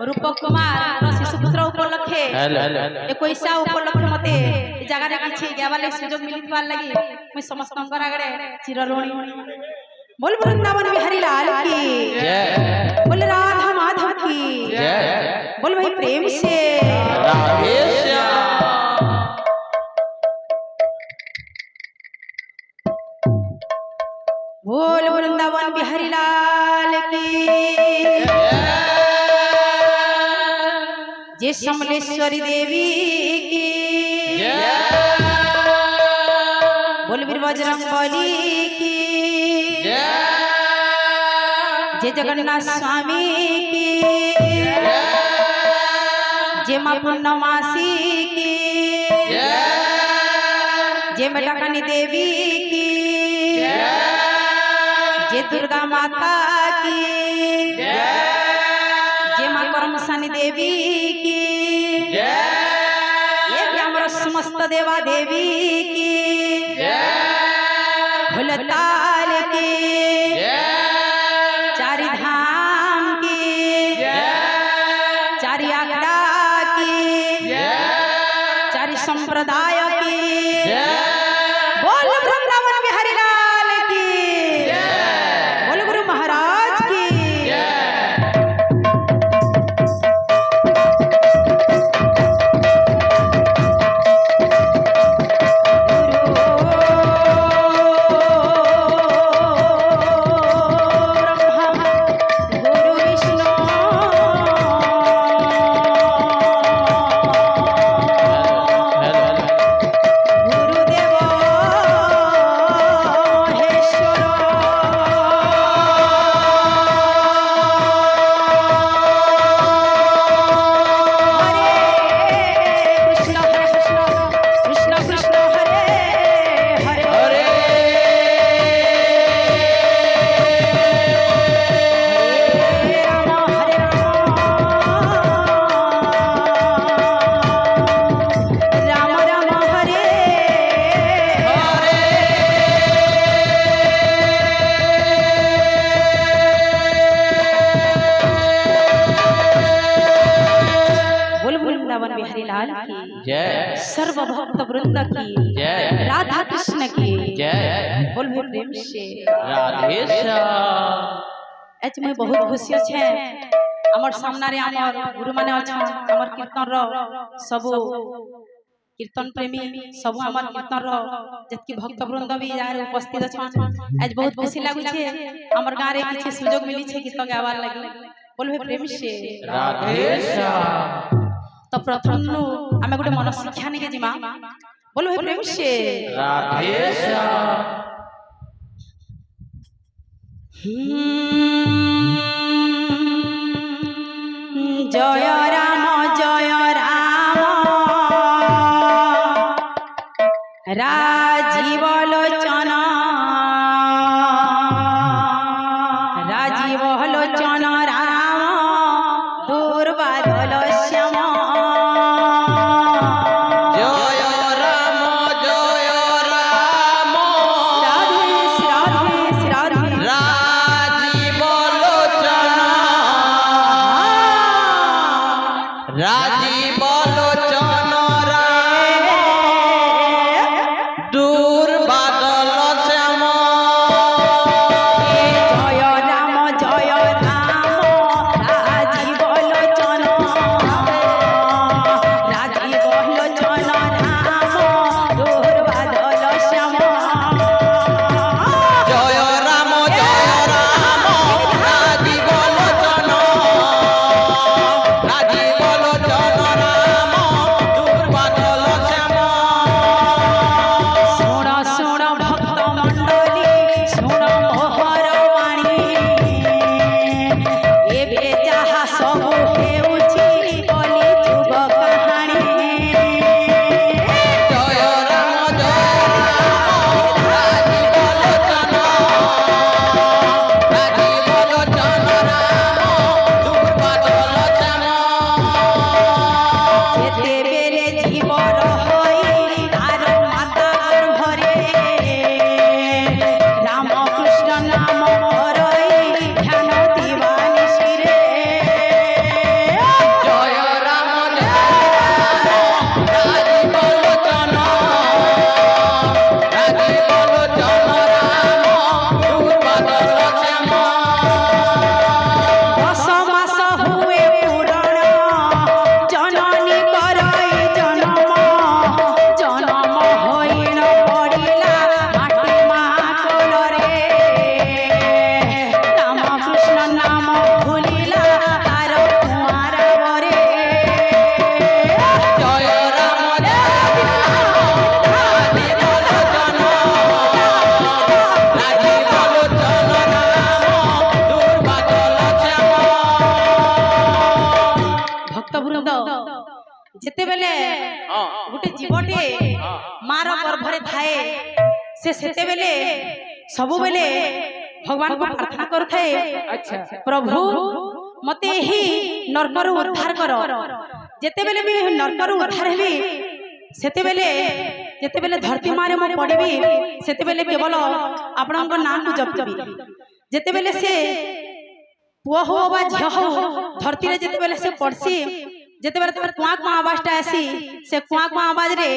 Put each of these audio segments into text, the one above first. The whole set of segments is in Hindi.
रूपक कुमार शिशुपुत्र उपलक्षे 21 उपलक्षे मते जगह किसी गावाले सुजोग मिलवार लगी मुझ समस्त आगे चिरऋणी बोल वृंदावन बिहारी लाल की बोल राधा माधव की बोल भाई प्रेम से बोल वृंदावन बिहारी लाल की जय समलेश्वरी देवी की बोल वीर बजरंगबली की जय जगन्नाथ स्वामी की जय मां पूर्णमासी की जय मेटाकानी देवी की जय दुर्गा माता की जय मां करमसानी देवी की हमारा समस्त देवा देवी की भोलताल की चारि धाम की चारि आगड़ा की चारि संप्रदाय की बोल वृंदावन बिहारी लाल की बोल गुरु महाराज की सर्व भक्त वृंद की राधा कृष्ण की बोल प्रेम से आज मैं बहुत खुशी अच्छे आमर सामने आमर गुरु माने अच्छा आमर कीर्तन रो सब कीर्तन प्रेमी सब आमर कीर्तन रो जतकी भक्त वृंद भी यार उपस्थित अच्छा आज बहुत खुशी लागु छे आमर गारे किछि सुयोग मिली छे गीत गावार लागि बोल प्रेम से राधेशा तो प्रथम आमे गोटे मन शिक्षा नहीं जिमा बोलो हे प्रेम से राधेशा जय राम राजीव लोचन राम दुर्बादल श्याम राजीव लोचन যেতে বেলে গোটে জীবটে মার গর্ভরে থায়ে সে সেতে বেলে सबु बेले भगवान को प्रार्थना करथे प्रभु मते ही नरकर उद्धार करो जेते बेले भी नरकर उद्धार हेबी सेते बेले जेते बेले धरती मारे मो पड़बी सेते बेले केवल आपनक नाम को जपबी जेते बेले से पुआ हो बा झिया हो धरती रे जेते बेले से पड़सी जेते बेले तोर कुआ कुआ आवाजटा आसी से कुआ कुआ आवाज रे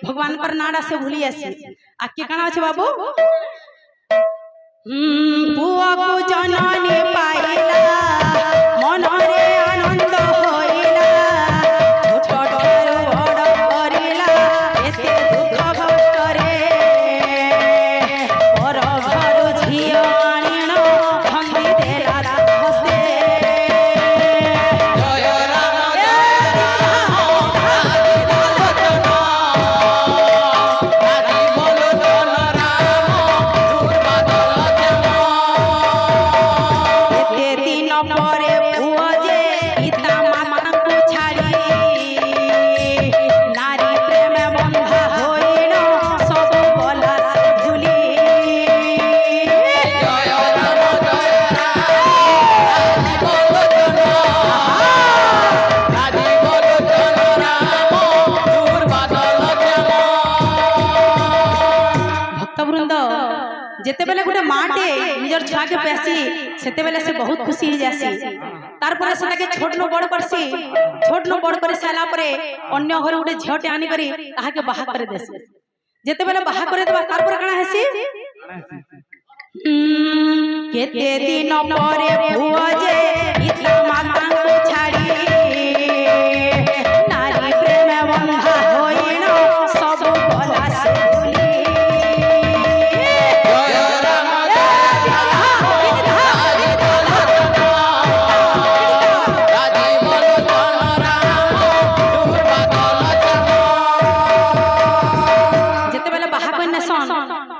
भगवान पर नाडा से भूली आसी आके काना अछि बाबू पुआ को जननी पाइला मन रे आनंद होइला छोट ठारू बड़ करिला एते दुख भक्तरे पर घर झिया आनिण खंदी देला हसे जय राम जेते बेले गुटे माटे निजर छुआ के पैसी सेते बेले से बहुत खुशी हो जासी तार पर से के छोट न बड़ करसी छोट न बड़ करे साला परे अन्य घर गुटे झटे आनी करी ताहा के बाहा करे देसी जेते बेले बाहा करे देबा तार पर कणा हेसी केते दिन परे भुआ जे इतना माता को छाड़ी नारी प्रेम बंधा होइनो सब भला से भूली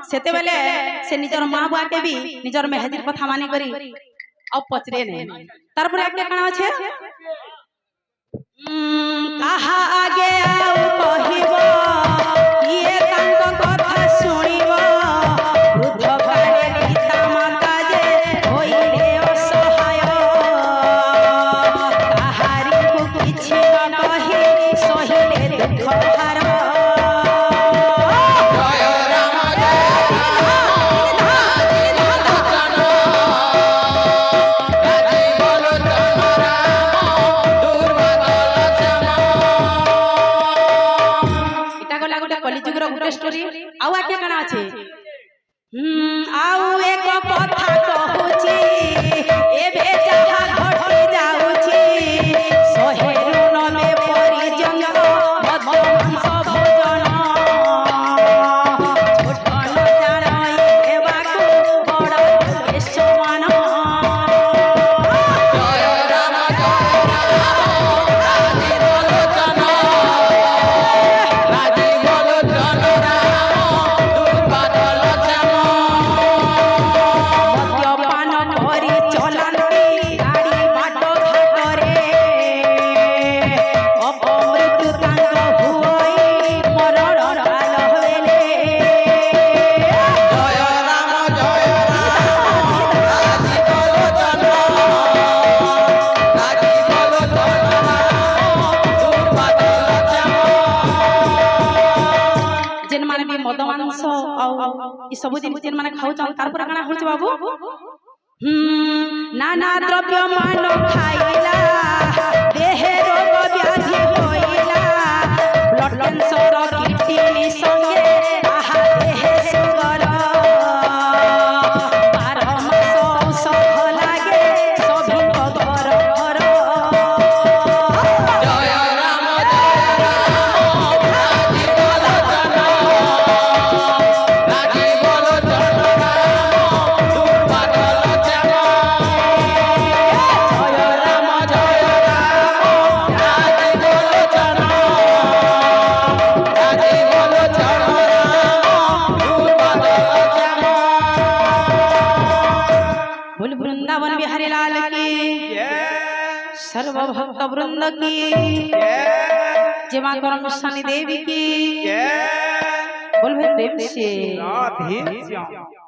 सेते बेले से निजर मां बुआ के भी निजर मेहदीर कथा मानी करी अब पचरे ने तार पर आगे काना छे कहा आगे आउ कहिबो किए तांको कथा सुनिबो वृद्ध काले गीता माता जे होई रे असहाय कहारी को किछि न कहि सहिले दुख भार स्टोरी आउ आके काना अछि आउ एक कथा कहूची एबे जहा घटी जाउची सोहेरु नमे परिजन मधुमांस भोजन छोट न जानाई एबाकु बड़ केशवान जय राम राजी बोलोचन राजी बोलोचन सब दिन जेन माने खाउ चाउ तार पर काना होछ बाबू नाना द्रव्य मान खाइला देहे रोग व्याधि होइला ब्लड कैंसर किडनी संगे आहा देहे सुगर 12 मास औषध लागे सभी घर घर जय राम राजी बोलोचन राजी बोलोचन वृंदावन बिहारी लाल की सर्व भक्त वृंद की जय मां करमसानी देवी की जय बोल प्रेम से राधे श्याम।